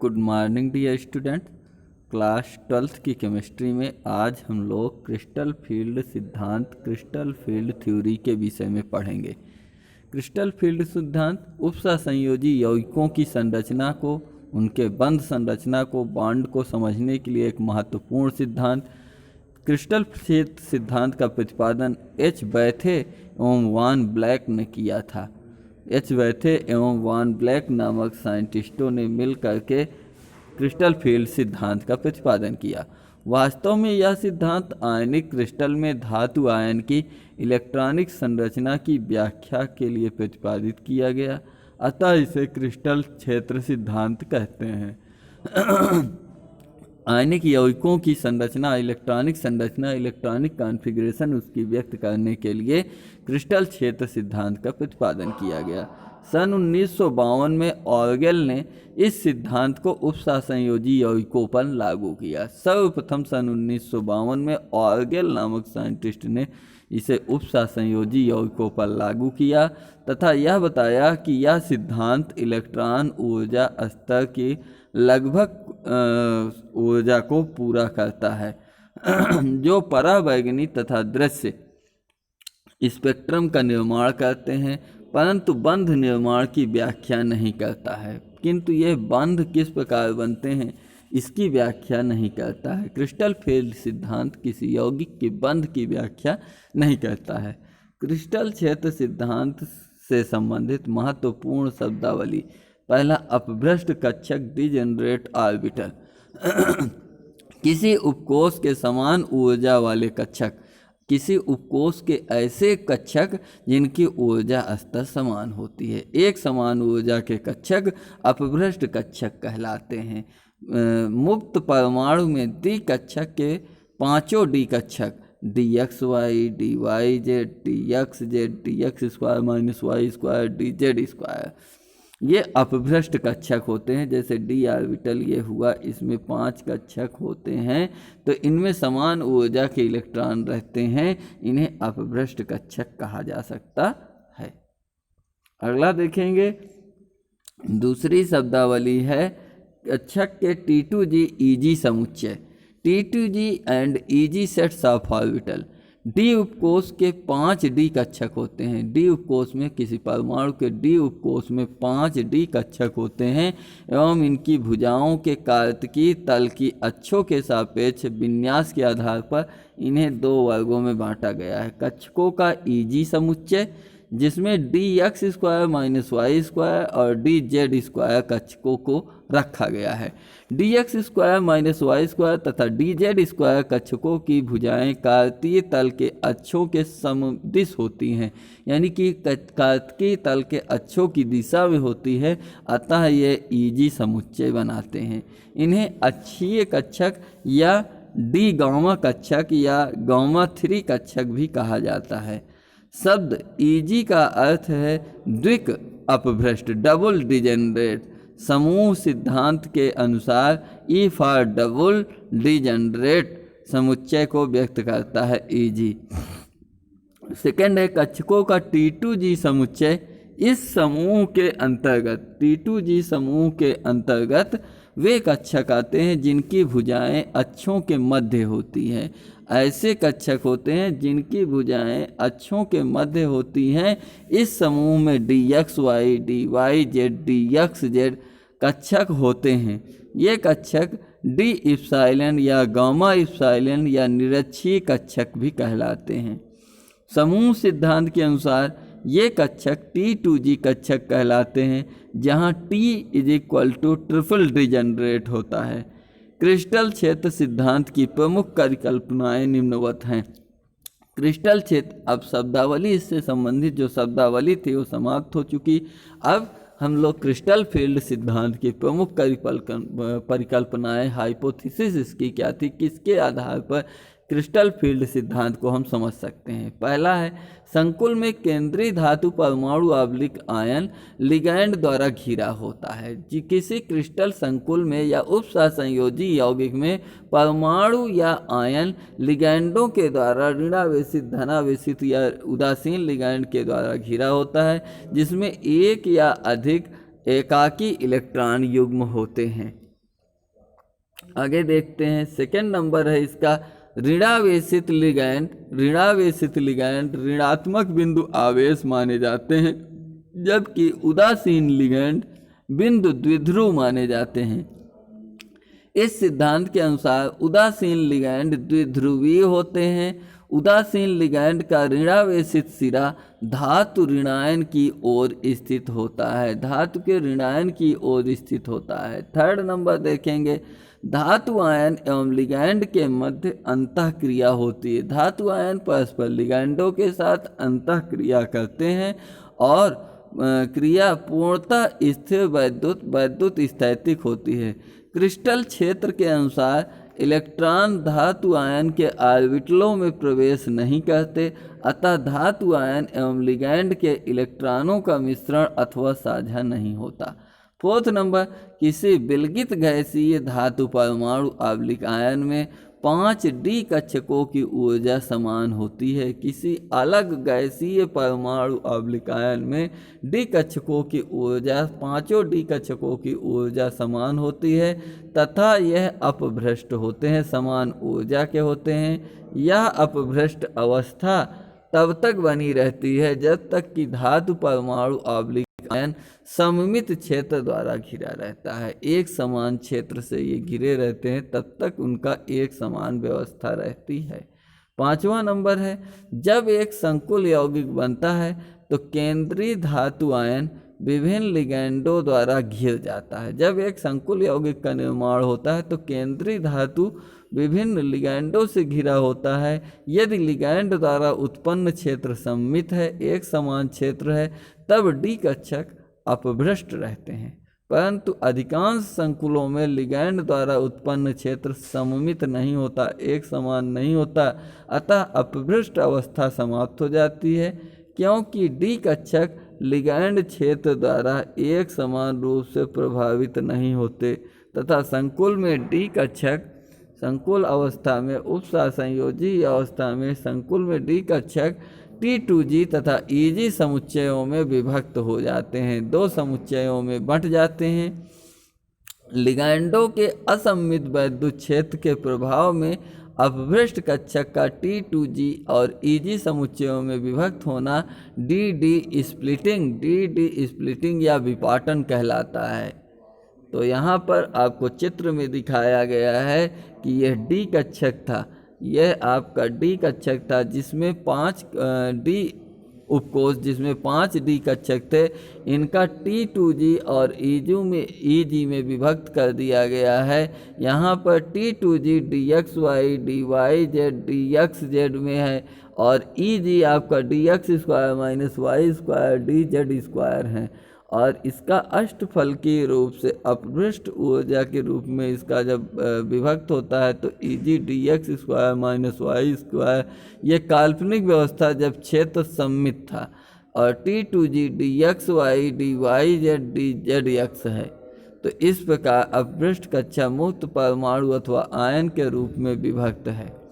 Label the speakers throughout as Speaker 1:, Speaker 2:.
Speaker 1: Good morning dear student. Class 12th की chemistry में आज हम लोग क्रिस्टल फील्ड सिद्धांत, क्रिस्टल फील्ड थ्योरी के विषय में पढ़ेंगे। क्रिस्टल फील्ड सिद्धांत उपसंयोजी यौगिकों की संरचना को, उनके बंध संरचना को, बॉन्ड को समझने के लिए एक महत्वपूर्ण सिद्धांत। क्रिस्टल क्षेत्र सिद्धांत का प्रतिपादन एच बैथे एवं वान ब्लैक ने किया था। एच बैथे एवं वान ब्लैक नामक साइंटिस्टों ने मिल करके क्रिस्टल फील्ड सिद्धांत का प्रतिपादन किया। वास्तव में यह सिद्धांत आयनिक क्रिस्टल में धातु आयन की इलेक्ट्रॉनिक संरचना की व्याख्या के लिए प्रतिपादित किया गया, अतः इसे क्रिस्टल क्षेत्र सिद्धांत कहते हैं। आयनिक यौगिकों की संरचना, इलेक्ट्रॉनिक कॉन्फ़िगरेशन उसकी व्यक्त करने के लिए क्रिस्टल क्षेत्र सिद्धांत का प्रतिपादन किया गया। सन 1952 में ऑर्गेल ने इस सिद्धांत को उपसंयोजी यौगिकों पर लागू किया। सर्वप्रथम सन 1952 में ऑर्गेल नामक साइंटिस्ट ने इसे उपसंयोजी यौगिकों पर लागू किया तथा यह बताया कि यह सिद्धांत इलेक्ट्रॉन ऊर्जा स्तर की लगभग ऊर्जा को पूरा करता है जो परावैंगनी तथा दृश्य स्पेक्ट्रम का निर्माण करते हैं, परंतु बंध निर्माण की व्याख्या नहीं करता है। किंतु ये बंध किस प्रकार बनते हैं इसकी व्याख्या नहीं करता है। क्रिस्टल फील्ड सिद्धांत किसी यौगिक के बंध की व्याख्या नहीं करता है। क्रिस्टल क्षेत्र सिद्धांत से संबंधित महत्वपूर्ण शब्दावली: पहला, अपभ्रष्ट कक्षक डिजेनरेट ऑर्बिटल। किसी उपकोष के समान ऊर्जा वाले कक्षक, किसी उपकोष के ऐसे कक्षक जिनकी ऊर्जा स्तर समान होती है। एक समान ऊर्जा के कक्षक अपभ्रष्ट कक्षक कहलाते हैं। मुक्त परमाणु में डी कक्षक के पांचों डी कक्षक dxy, dyz, dxz, dx square minus Y square, dz square, ये अपभ्रष्ट कक्षक होते हैं। जैसे डी ऑर्बिटल ये हुआ, इसमें 5 कक्षक होते हैं, तो इनमें समान ऊर्जा के इलेक्ट्रॉन रहते हैं, इन्हें अपभ्रष्ट कक्षक कहा जा सकता है। अगला देखेंगे, दूसरी शब्दावली है कक्षक के T2G EG समुच्चय। T2G and EG sets of orbital. D उपकोष के 5 डी कक्षक होते हैं। डी उपकोष में, किसी परमाणु के डी उपकोष में 5 डी कक्षक होते हैं एवं इनकी भुजाओं के कार्तकीय तल की अक्षों के सापेक्ष विन्यास के आधार पर इन्हें 2 वर्गों में बांटा गया है। कक्षकों का EG समुच्चय, जिसमें dx square minus Y square और dz स्क्वायर कक्षकों को रखा गया है। dx square minus Y square तथा dz स्क्वायर कक्षकों की भुजाएं कार्तीय तल के अक्षों के समदिश होती हैं, यानी कि कार्तकीय तल के अक्षों की दिशा में होती है, अतः ये EG समुच्चय बनाते हैं। इन्हें अक्षीय कक्षक या डी गामा कक्षक या गामा 3 कक्षक भी कहा जाता है। शब्द EG का अर्थ है द्विक अपभ्रष्ट, डबल डिजेनरेट। समूह सिद्धांत के अनुसार E फॉर डबल डिजेनरेट समुच्चय को व्यक्त करता है EG। सेकंड है कक्षकों का T2G समुच्चय। इस समूह के अंतर्गत, T2G समूह के अंतर्गत वे कक्षक आते हैं जिनकी भुजाएं अक्षों के मध्य होती हैं। ऐसे कक्षक होते हैं जिनकी भुजाएं अक्षों के मध्य होती हैं। इस समूह में dxy, dyz, dxz कक्षक होते हैं। ये कक्षक डी इप्सिलॉन या गामा इप्सिलॉन या निरक्षीय कक्षक भी कहलाते हैं। समूह सिद्धांत के अनुसार ये कक्षक T2G कक्षक कहलाते हैं, जहाँ T = ट्रिपल डिजेनरेट होता है। क्रिस्टल क्षेत्र सिद्धांत की प्रमुख परिकल्पनाएं निम्नवत हैं। क्रिस्टल क्षेत्र, अब शब्दावली, इससे संबंधित जो शब्दावली थी वो समाप्त हो चुकी। अब हम लोग क्रिस्टल फील्ड सिद्धांत की प्रमुख परिकल्पनाएं, हाइपोथेसिस इसकी क्या थी, किसके आधार पर क्रिस्टल फील्ड सिद्धांत को हम समझ सकते हैं। पहला है, संकुल में केंद्रीय धातु परमाणु ऑब्लिक आयन लिगैंड द्वारा घिरा होता है। किसी क्रिस्टल संकुल में या उपसंयोजी यौगिक में परमाणु या आयन लिगैंडों के द्वारा ऋणावेशित, धनावेशित या उदासीन लिगैंड के द्वारा घिरा होता है, जिसमें एक या अधिक एकाकी इलेक्ट्रॉन युग्म होते हैं। आगे देखते हैं, सेकंड नंबर है इसका ऋणावेशित लिगैंड। ऋणावेशित लिगैंड ऋणात्मक बिंदु आवेश माने जाते हैं, जबकि उदासीन लिगैंड बिंदु द्विध्रुव माने जाते हैं। इस सिद्धांत के अनुसार उदासीन लिगैंड द्विध्रुवीय होते हैं। उदासीन लिगैंड का ऋणावेशित सिरा धातु ऋणायन की ओर स्थित होता है, धातु के ऋणायन की ओर स्थित होता है। थर्ड नंबर देखेंगे, धातु आयन एवं लिगैंड के मध्य अंतःक्रिया होती है। धातु आयन परस्पर लिगैंडों के साथ अंतःक्रिया करते हैं और क्रिया पूर्णतः स्थिर वैद्युत स्थैतिक होती है। क्रिस्टल क्षेत्र के अनुसार इलेक्ट्रॉन धातु आयन के ऑर्बिटलों में प्रवेश नहीं करते, अतः धातु आयन एवं लिगैंड के इलेक्ट्रॉनों का मिश्रण अथवा साझा नहीं होता। फोर्थ नंबर, किसी विलगित गैसीय धातु परमाणु आवलिक आयन में 5d कक्षकों की ऊर्जा समान होती है। किसी अलग गैसीय परमाणु आवलिक आयन में d कक्षकों की ऊर्जा 5 d कक्षकों की ऊर्जा समान होती है तथा यह अपभ्रष्ट होते हैं, समान ऊर्जा के होते हैं। यह अपभ्रष्ट अवस्था तब तक बनी रहती है जब तक कि धातु परमाणु आवलिक आयन सममित क्षेत्र द्वारा घिरा रहता है। एक समान क्षेत्र से ये घिरे रहते हैं तब तक उनका एक समान व्यवस्था रहती है। पांचवा नंबर है, जब एक संकुल यौगिक बनता है तो केंद्रीय धातु आयन विभिन्न लिगैंडों द्वारा घिर जाता है। जब एक संकुल यौगिक का निर्माण होता है तो केंद्रीय धातु विभिन्न लिगैंडों से घिरा होता है। यदि लिगैंड द्वारा उत्पन्न क्षेत्र सममित है, एक समान क्षेत्र है, तब डी कक्षक अपभ्रष्ट रहते हैं, परंतु अधिकांश संकुलों में लिगैंड द्वारा उत्पन्न क्षेत्र सममित नहीं होता, एक समान नहीं होता, अतः अपभ्रष्ट अवस्था समाप्त हो जाती है, क्योंकि डी कक्षक लिगैंड क्षेत्र द्वारा एक समान रूप से प्रभावित नहीं होते तथा संकुल में डी कक्षक संकुल अवस्था में उपसंयोजी अवस्था में संकुल में डी कक्षक T2G तथा EG समुच्चयों में विभक्त हो जाते हैं, दो समुच्चयों में बंट जाते हैं। लिगैंडों के असममित वैद्युत क्षेत्र के प्रभाव में अपभ्रष्ट कक्षक का T2G और EG समुच्चयों में विभक्त होना डी स्प्लिटिंग या विपाटन कहलाता है। तो यहाँ पर आपको चित्र में दिखाया गया है कि यह डी कक्षक था, यह आपका डी कक्षक था जिसमें 5 डी उपकोष जिसमें 5 डी कक्षक थे, इनका T2G और EG में विभक्त कर दिया गया है। यहाँ पर T2G dxy dyz dxz में है और EG आपका dx² - y² dz² है और इसका अष्टफलकीय रूप से अपभ्रष्ट ऊर्जा के रूप में इसका जब विभक्त होता है तो EG dx² - y², ये काल्पनिक व्यवस्था जब क्षेत्र सममित था, और T2G dxy dyz dzx है। तो इस प्रकार अपभ्रष्ट कक्षा मुक्त परमाणु अथवा आयन के रूप में विभक्त है।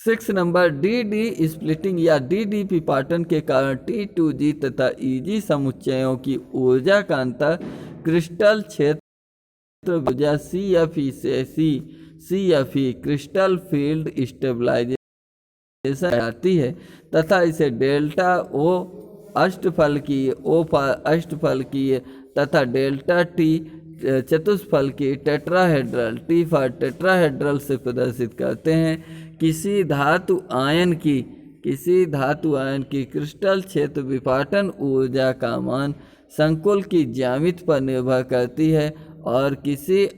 Speaker 1: 6 नंबर, डी स्प्लिटिंग या डी विपाटन के कारण T2G तथा EG समुच्चयों की ऊर्जा का अंतर क्रिस्टल क्षेत्र ऊर्जा CFE से CFE क्रिस्टल फील्ड स्टेबलाइजेशन आती है तथा इसे डेल्टा O अष्टफलकीय तथा डेल्टा T चतुष्फलकीय टेट्राहेड्रल से प्रदर्शित करते हैं। किसी धातु आयन की क्रिस्टल क्षेत्र विपाटन ऊर्जा का मान संकुल की ज्यामिति पर निर्भर करती है और किसी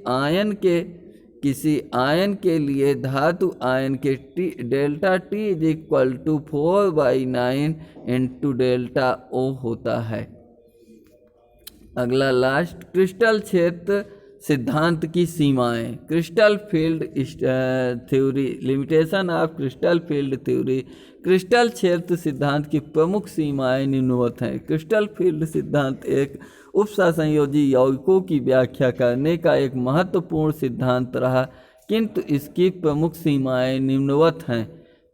Speaker 1: आयन के लिए धातु आयन के डेल्टा T = 4/9 × डेल्टा O होता है। अगला लास्ट, क्रिस्टल क्षेत्र सिद्धांत की सीमाएं। Crystal field theory, limitation of crystal field theory. Crystal क्षेत्र सिद्धांत की प्रमुख सीमाएं निम्नवत हैं। क्रिस्टल फील्ड सिद्धांत एक उपसंयोजी यौगिकों की व्याख्या करने का एक महत्वपूर्ण सिद्धांत रहा, किंतु इसकी प्रमुख सीमाएं निम्नवत हैं।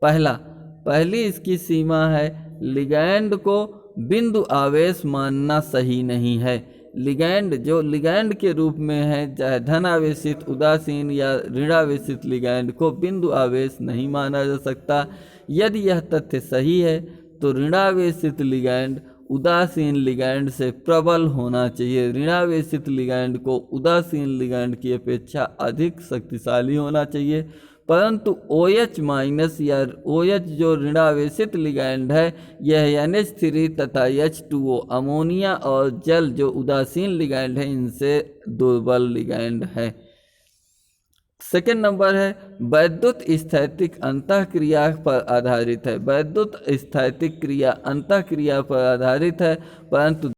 Speaker 1: पहली इसकी सीमा है, लिगैंड को बिंदु आवेश मानना सही नहीं है। लिगैंड जो लिगैंड के रूप में है, चाहे धनावेशित, उदासीन या ऋणावेशित लिगैंड को बिंदु आवेश नहीं माना जा सकता। यदि यह तथ्य सही है तो ऋणावेशित लिगैंड उदासीन लिगैंड से प्रबल होना चाहिए। ऋणावेशित लिगैंड को उदासीन लिगैंड की अपेक्षा अधिक शक्तिशाली होना चाहिए, परंतु OH माइनस या OH जो ऋणावेशित लिगैंड है यह NH3 तथा H2O अमोनिया और जल जो उदासीन लिगैंड है इनसे दुर्बल लिगैंड है। सेकेंड नंबर है वैद्युत स्थैतिक अंतःक्रिया पर आधारित है। वैद्युत स्थैतिक क्रिया अंतःक्रिया पर आधारित है, परंतु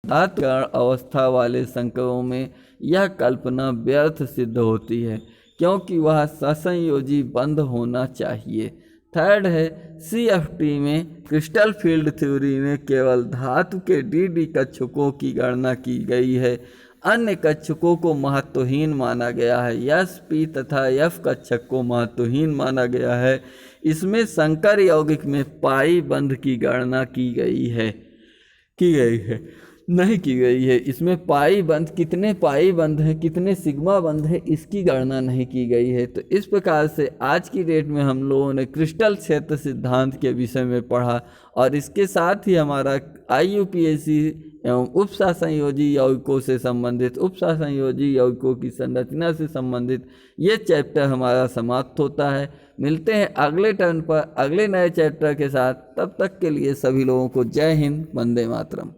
Speaker 1: धातु अवस्था वाले संकरों में यह कल्पना व्यर्थ सिद्ध होती है, क्योंकि वह ससंयोजी बंद होना चाहिए। थर्ड है CFT में क्रिस्टल फील्ड थ्योरी में केवल धातु के dd कक्षकों की गणना की गई है, अन्य कक्षकों को महत्वहीन माना गया है। S P तथा F कक्षक को महत्वहीन माना गया है। इसमें संकर यौगिक में पाई बंध की गणना की गई है नहीं की गई है। इसमें पाई बंध, कितने पाई बंध है, कितने सिग्मा बंध है, इसकी गणना नहीं की गई है। तो इस प्रकार से आज की डेट में हम लोगों ने क्रिस्टल क्षेत्र सिद्धांत के विषय में पढ़ा, और इसके साथ ही हमारा IUPAC एवं उपसंयोजी यौगिकों से संबंधित, उपसंयोजी यौगिकों की संरचना से संबंधित ये चैप्टर हमारा समाप्त होता है। मिलते हैं अगले टर्न पर अगले नए चैप्टर के साथ। तब तक के लिए सभी लोगों को जय हिंद, वंदे मातरम।